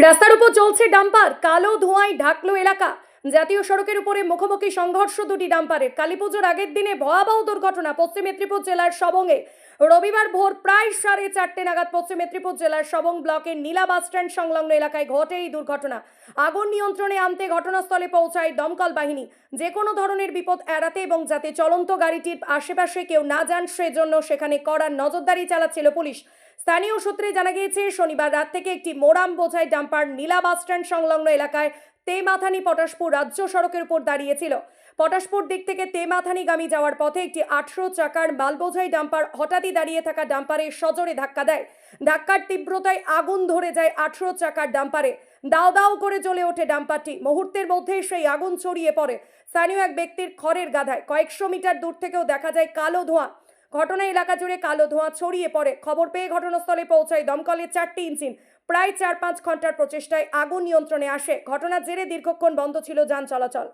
রাস্তার উপর চলছে ডাম্পার, কালো ধোঁয়ায় ঢাকলো এলাকা। জাতীয় সড়কের উপরে মুখোমুখি সংঘর্ষ দুটি ডাম্পারের। কালীপুজোর আগের দিনে ভয়াবহ দুর্ঘটনা পশ্চিম মেদিনীপুর জেলার সবংয়ে। রবিবার ভোর প্রায় 4:30 নাগাদ পশ্চিম মেদিনীপুর জেলার সবং ব্লকের নীলা বাস স্ট্যান্ড সংলগ্ন এলাকায় ঘটে এই দুর্ঘটনা। আগুন নিয়ন্ত্রণে আনতে ঘটনাস্থলে পৌঁছায় দমকল বাহিনী। যে কোনো ধরনের বিপদ এড়াতে এবং যাতে চলন্ত গাড়িটির আশেপাশে কেউ না যান সেজন্য সেখানে কড়া নজরদারি চালাচ্ছিল পুলিশ। স্থানীয় সূত্রে জানা গিয়েছে, শনিবার রাত থেকে একটি মোরাম বোঝাই ডাম্পার নীলা বাস স্ট্যান্ড সংলগ্ন এলাকায় তেমাথানি পটাশপুর রাজ্য সড়কের উপর দাঁড়িয়েছিল। পটাশপুর দিক থেকে তেমাথানিগামী যাওয়ার পথে একটি 18 চাকার মালবোঝাই ডাম্পার হঠাৎই দাঁড়িয়ে থাকা ডাম্পারে সজোরে ধাক্কা দেয়। ধাক্কার তীব্রতায় আগুন ধরে যায় 18 চাকার ডাম্পারে। দাও দাও করে জ্বলে ওঠে ডাম্পারটি। মুহূর্তের মধ্যে সেই আগুন ছড়িয়ে পড়ে স্থানীয় এক ব্যক্তির খড়ের গাদায়। কয়েকশো মিটার দূর থেকেও দেখা যায় কালো ধোঁয়া। ঘটনায় এলাকা জুড়ে কালো ধোঁয়া ছড়িয়ে পড়ে। খবর পেয়ে ঘটনাস্থলে পৌঁছায় দমকলের 4টি ইঞ্জিন। প্রায় 4-5 ঘন্টার প্রচেষ্টায় আগুন নিয়ন্ত্রণে আসে। ঘটনার জেরে দীর্ঘক্ষণ বন্ধ ছিল যান চলাচল।